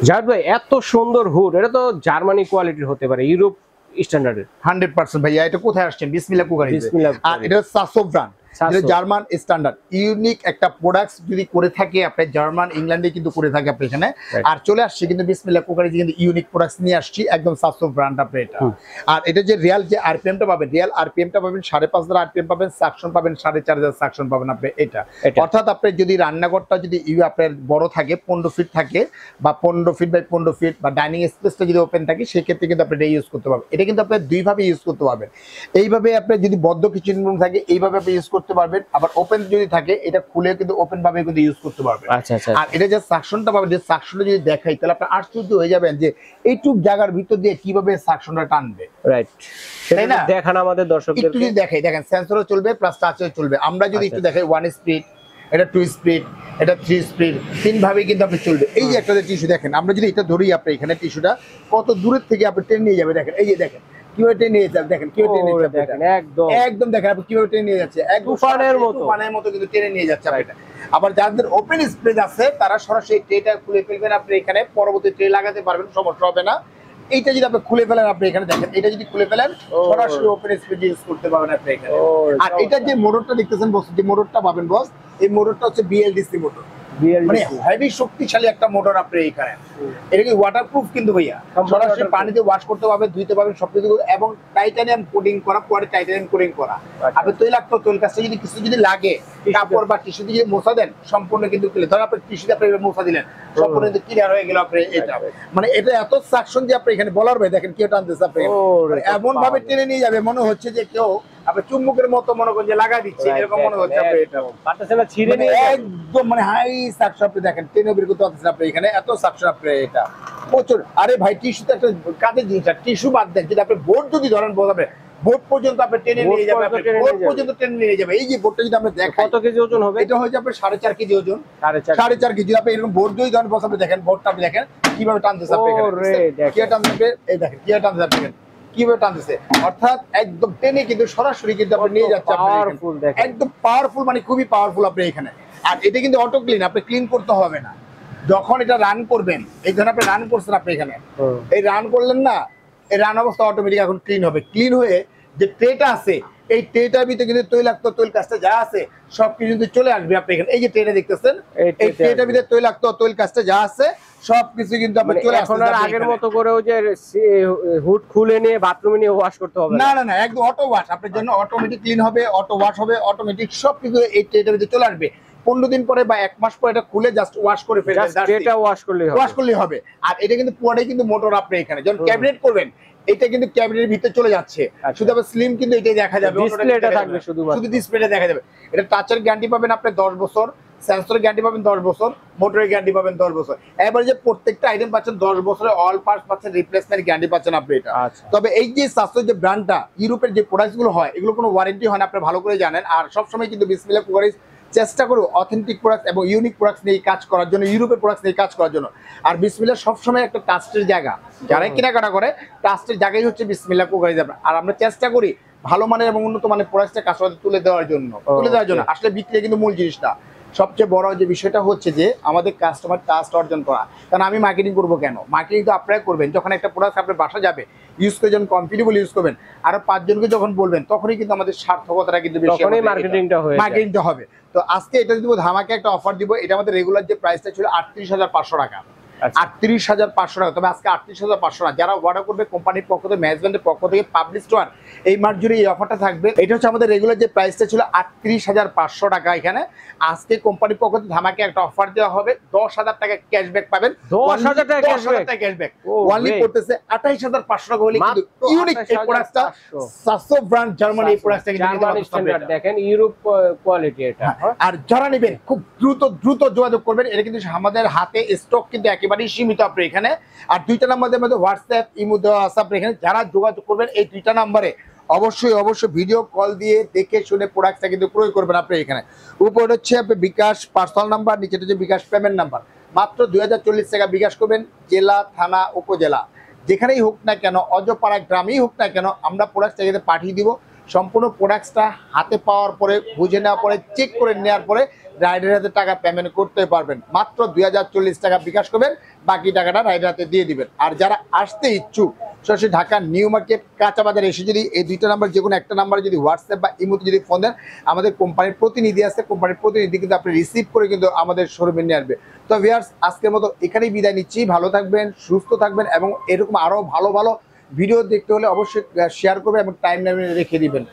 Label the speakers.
Speaker 1: জাহিদ ভাই এত সুন্দর হুড, এটা তো জার্মানি কোয়ালিটির হতে পারে, ইউরোপ স্ট্যান্ডার্ডের
Speaker 2: 100% ভাইয়া। এটা কোথায় আসছেন? বিসমিল্লাহ কুকারিজ।
Speaker 1: বিসমিল্লাহ
Speaker 2: আর এটা সাসো ব্র্যান্ড, এটা
Speaker 1: সাসো।
Speaker 2: জার্মান স্ট্যান্ডার্ড ইউনিক একটা প্রোডাক্টস যদি করে থাকে আপনি, জার্মান ইংল্যান্ডে কিন্তু করে থাকে আপনি এখানে।
Speaker 1: Right.
Speaker 2: আর চলে আসছে কিন্তু বিসমিল্লাহ কুকারিজ কিন্তু ইউনিক প্রোডাক্টস নিয়ে আসছি, একদম সাসো ব্র্যান্ড আপনি এটা। আর এটা যে রিয়াল যে আরপিএমটা পাবেন, রিয়াল আরপিএমটা পাবেন 5,500 আরপিএম পাবেন, সাকশন পাবেন 4,500 সাকশন পাবেন আপনি এটা। অর্থাৎ আপনি যদি রান্নাঘরটা যদি আপনার বড় থাকে 15 ফিট থাকে বা 15 ফিট বাই 15 ফিট বা ডাইনিং স্পেসটা যদি ওপেন থাকে সেক্ষেত্রে কিন্তু আপনি এটা ইউজ করতে পারবেন। এটা কিন্তু আপনি দুইভাবে ইউজ করতে পারবেন। এইভাবে আপনি যদি বদ্ধ কিচেন রুম থাকে এইভাবে আপনি ইউজ করতে পারবেন, আবার ওপেন যদি থাকে এটা খুলে কিন্তু ওপেন ভাবে কিন্তু ইউজ করতে পারবেন।
Speaker 1: আচ্ছা আচ্ছা।
Speaker 2: আর এটা যে সাকশনটা পাবেন, যে সাকশনটা যদি দেখাই তাহলে আপনি আশ্চর্য হয়ে যাবেন যে এইটুক জায়গার ভিতর দিয়ে কিভাবে সাকশনটা টানবে।
Speaker 1: রাইট,
Speaker 2: তাই না?
Speaker 1: দেখান আমাদের দর্শকদের
Speaker 2: একটু যদি দেখাই, দেখেন সেন্সরও চলবে প্লাস টাচও চলবে। আমরা যদি একটু দেখাই 1 স্পিড, এটা 2 স্পিড, এটা 3 স্পিড, তিন ভাবে কিন্তু আপনি চলবে। এই যে একটা টিস্যু দেখেন, আমরা যদি এটা ধরি আপনি এখানে টিস্যুটা কত দূরের থেকে আপনি টেনে নিয়ে যাবে, দেখেন এই যে দেখেন কিভাবে টেনে নিয়ে যাবে, দেখেন কিভাবে টেনে নিয়ে যাবে,
Speaker 1: একদম
Speaker 2: একদম দেখেন আপনি কিভাবে টেনে নিয়ে যাচ্ছে, একদম তুফানের মতো কিন্তু টেনে নিয়ে যাচ্ছে আপনি। আবার যাদের ওপেন স্পেস আছে তারা সরাসরি ট্রেটা খুলে ফেলবেন আপনি এখানে, পরবর্তী ট্রে লাগাতে পারবেন, সমস্যা হবে না। এইটা যদি আপনি খুলে ফেলেন, আপনি এখানে দেখেন এটা যদি খুলে ফেলেন সরাসরি ওপেন স্পেস ইউজ করতে পারবেন আপনি এখানে। আর এটা যে মোটরটা দেখতেছেন বস, যে মোটরটা পাবেন বস, এই মোটরটা হচ্ছে বিএলডিসি মোটর, মানে হেভি শক্তিশালী একটা মোটর আপনি এখানে। এটা কি ওয়াটারপ্রুফ কিন্তু ভাইয়া, সরাসরি পানিতে ওয়াশ করতে পারবেন, ধুইতে পারবেন সবকিছু, এবং টাইটানিয়াম কোটিং করা, পরে টাইটানিয়াম কোটিং করা। আপনি তৈলাক্ত তৈল কাছে যদি কিছু যদি লাগে কাপড় বা টিস্যু দিয়ে মোছা দেন সম্পূর্ণ কিন্তু ক্লিয়ার। ধরেন আপনি টিস্যু দিয়ে আপনি মোছা দিলেন সম্পূর্ণ কিন্তু ক্লিয়ার হয়ে গেল আপনি এটা। মানে এটা এত সাকশন যে আপনি এখানে বলার ভাই দেখেন কেউ টানতেছে আপনি, এমন ভাবে টেনে নিয়ে যাবে মনে হচ্ছে যে কেউ আপনি চুম্বকের মতো মনে করেন যে লাগা দিচ্ছে, এরকম মনে হচ্ছে আপনি এটা
Speaker 1: পারতেছে না ছিঁড়ে নিয়ে
Speaker 2: একদম মানে হাই সাকশন আপনি দেখেন টেনে বের করতে পারতেছেন আপনি এখানে, এত সাকশন আপনি এটা প্রচুর। আরে ভাই টিস্যু তো একটা কাজের জিনিস, টিস্যু বাদ দেন, যদি আপনি বোর্ড যদি ধরেন বোঝাবে বোর্ড পর্যন্ত আপনি টেনে নিয়ে যাবে, আপনি বোর্ড পর্যন্ত টেনে নিয়ে যাবে। এই যে বোর্ডটা যদি আপনি দেখেন
Speaker 1: কত কেজি ওজন হবে,
Speaker 2: এটা হচ্ছে আপনার 4.5 কেজি ওজন, 4.5 কেজি। আপনি এরকম বোর্ড যদি ধরেন বস, আপনি দেখেন বোর্ডটা আপনি দেখেন কিভাবে টানতেছে আপনি এখানে, কিভাবে টানতেছে এই দেখেন কিভাবে টানতেছে আপনি কিভাবে টানতেছে, অর্থাৎ একদম টেনে কিন্তু সরাসরি কিন্তু আপনি নিয়ে যাচ্ছে
Speaker 1: পাওয়ারফুল,
Speaker 2: একদম পাওয়ারফুল, মানে খুবই পাওয়ারফুল আপনি এখানে। আর এটা কিন্তু অটো ক্লিন, আপনি ক্লিন করতে হবে না। যখন এটা রান করবেন, এই ধরনের আপনি রান করছেন আপনি এখানে, এই রান করলেন না, এই রান অবস্থা অটোমেটিক এখন ক্লিন হবে। ক্লিন হয়ে যে ট্রেটা আছে এই ট্রেটার ভিতরে কিন্তু তৈলাক্ত তৈল কাজটা যা আছে সবকিছু কিন্তু চলে আসবে আপনি এখানে। এই যে ট্রেটা দেখতেছেন এই ট্রেটার ভিতরে তৈলাক্ত তৈল কাজটা যা আছে সবকিছু কিন্তু আপনি চলে আসবে।
Speaker 1: এখন আর আগের মতো করে ওই যে হুড খুলে নিয়ে বাথরুমে নিয়ে ওয়াশ করতে হবে
Speaker 2: না, না না, একদম অটো ওয়াশ আপনার জন্য, অটোমেটিক ক্লিন হবে, অটো ওয়াশ হবে, অটোমেটিক সবকিছু এই ট্রেটার ভিতরে চলে আসবে। 15 দিন পরে বা 1 মাস পরে এটা খুলে জাস্ট ওয়াশ করে ফেলবেন,
Speaker 1: এটা ওয়াশ করলেই হবে।
Speaker 2: আর এটা কিন্তু পুরোটাই কিন্তু মোটর আপনি এখানে যখন ক্যাবিনেট করবেন এটা কিন্তু ক্যাবিনেটের ভিতরে চলে যাচ্ছে, শুধু আবার স্লিম কিন্তু এটাই দেখা যাবে,
Speaker 1: ডিসপ্লেটা থাকবে শুধু
Speaker 2: ডিসপ্লেটা দেখা যাবে। এটা টাচের গ্যারান্টি পাবেন আপনি 10 বছর, সেন্সরের গ্যারান্টি পাবেন 10 বছর, মোটরের গ্যারান্টি পাবেন 10 বছর। এবারে যে প্রত্যেকটা আইটেম পাচ্ছেন 10 বছরের অল পার্টস পাচ্ছেন, রিপ্লেসমেন্ট গ্যারান্টি পাচ্ছেন আপনি এটা। তবে এই যে সাসো যে ব্র্যান্ডটা, ইউরোপের যে প্রোডাক্টস গুলো হয় এগুলো কোনো ওয়ারেন্টি হয় না, আপনি ভালো করে জানেন। আর সবসময় কিন্তু বিসমিল্লাহ কুকারিজ চেষ্টা করো অথেন্টিক প্রোডাক্ট এবং ইউনিক প্রোডাক্টস নিয়ে কাজ করার জন্য, ইউরোপের প্রোডাক্টস নিয়ে কাজ করার জন্য। আর বিসমিল্লাহ সবসময় একটা ট্রাস্টের জায়গা, যারা কেনাকাটা করে ট্রাস্টের জায়গায় হচ্ছে বিসমিল্লাহ কুকারিজ। আর আমরা চেষ্টা করি ভালো মানের এবং উন্নত মানের প্রোডাক্টটা কাস্টমারদের তুলে দেওয়ার জন্য। আসলে বিক্রি কিন্তু মূল জিনিসটা, সবচেয়ে বড় যে বিষয়টা হচ্ছে যে আমাদের কাস্টমার ট্রাস্ট অর্জন করা। কারণ আমি মার্কেটিং করবো কেন, মার্কেটিং তো আপনারা করবেন। যখন একটা প্রোডাক্ট আপনার বাসা যাবে ইউজ করে, যখন কমফর্টেবল ইউজ করবেন, আরো 5 জনকে যখন বলবেন, তখনই কিন্তু আমাদের সার্থকতাটা কিন্তু বেশি, মার্কেটিংটা হবে। তো আজকে এটা দিব ধামাকে একটা অফার দিব। এটা আমাদের রেগুলার যে প্রাইসটা ছিল 38,500 টাকা, 38,500 টাকা। তবে আজকে 38,500 না, যারা অর্ডার করবে কোম্পানির পক্ষ থেকে, ম্যানেজমেন্টের পক্ষ থেকে, পাবলিক স্টোর এই মাস জুড়ে এই অফারটা থাকবে। এটা হচ্ছে আমাদের রেগুলার যে প্রাইসটা ছিল 38,500 টাকা, এখানে আজকে কোম্পানির পক্ষ থেকে ধামাকে একটা অফার দেওয়া হবে। 10,000 টাকা ক্যাশব্যাক পাবেন,
Speaker 1: 10,000 টাকা
Speaker 2: ক্যাশব্যাক ওয়ানলি করতেছে 28,500 টাকা হলে কিন্তু ইউনিক এই প্রোডাক্টটা সাসো ব্র্যান্ড জার্মানি, এই প্রোডাক্টটা কিন্তু
Speaker 1: দেখেন ইউরোপ কোয়ালিটি এটা।
Speaker 2: আর যারা নেবেন খুব দ্রুত যোগাযোগ করবেন, এটা কিন্তু আমাদের হাতে স্টক কিন্তু একেবারেই সীমিত আপনি এখানে। আর 2টা নাম্বারের মধ্যে হোয়াটসঅ্যাপ ইমো দেওয়া আছে আপনি এখানে। যারা যোগাযোগ করবেন এই 2টা নাম্বারে অবশ্যই ভিডিও কল দিয়ে দেখে শুনে প্রোডাক্টটা কিন্তু ক্রয় করবেন আপনি এখানে। উপরে হচ্ছে আপনি বিকাশ পার্সোনাল নাম্বার, নিচে হচ্ছে বিকাশ পেমেন্ট নাম্বার। মাত্র 2040 টাকা বিকাশ করবেন, জেলা থানা উপজেলা যেখানেই হোক না কেন, অজপাড়া গ্রামেই হোক না কেন, আমরা প্রোডাক্টটা পাঠিয়ে দিব। সম্পূর্ণ প্রোডাক্টসটা হাতে পাওয়ার পরে, বুঝে নেওয়ার পরে, চেক করে নেওয়ার পরে রাইডারের হাতে টাকা পেমেন্ট করতে পারবেন। মাত্র 2040 টাকা বিকাশ করবেন, বাকি টাকাটা রাইডার হাতে দিয়ে দিবেন। আর যারা আসতে ইচ্ছুক সরাসরি ঢাকা নিউ মার্কেট কাঁচা বাজারে এসে যদি এই দুইটা নাম্বার যে কোনো একটা নাম্বারে যদি হোয়াটসঅ্যাপ বা ইমোতে যদি ফোন দেন, আমাদের কোম্পানির প্রতিনিধি আছে, কোম্পানির প্রতিনিধি কিন্তু আপনি রিসিভ করে কিন্তু আমাদের শোরুমে নিয়ে আসবে। তো ভিউয়ার্স, আজকের মতো এখানেই বিদায় নিচ্ছি। ভালো থাকবেন, সুস্থ থাকবেন এবং এরকম আরও ভালো ভালো ভিডিও দেখতে হলে অবশ্যই শেয়ার করবেন এবং টাইম লাইনে রেখে দিবেন।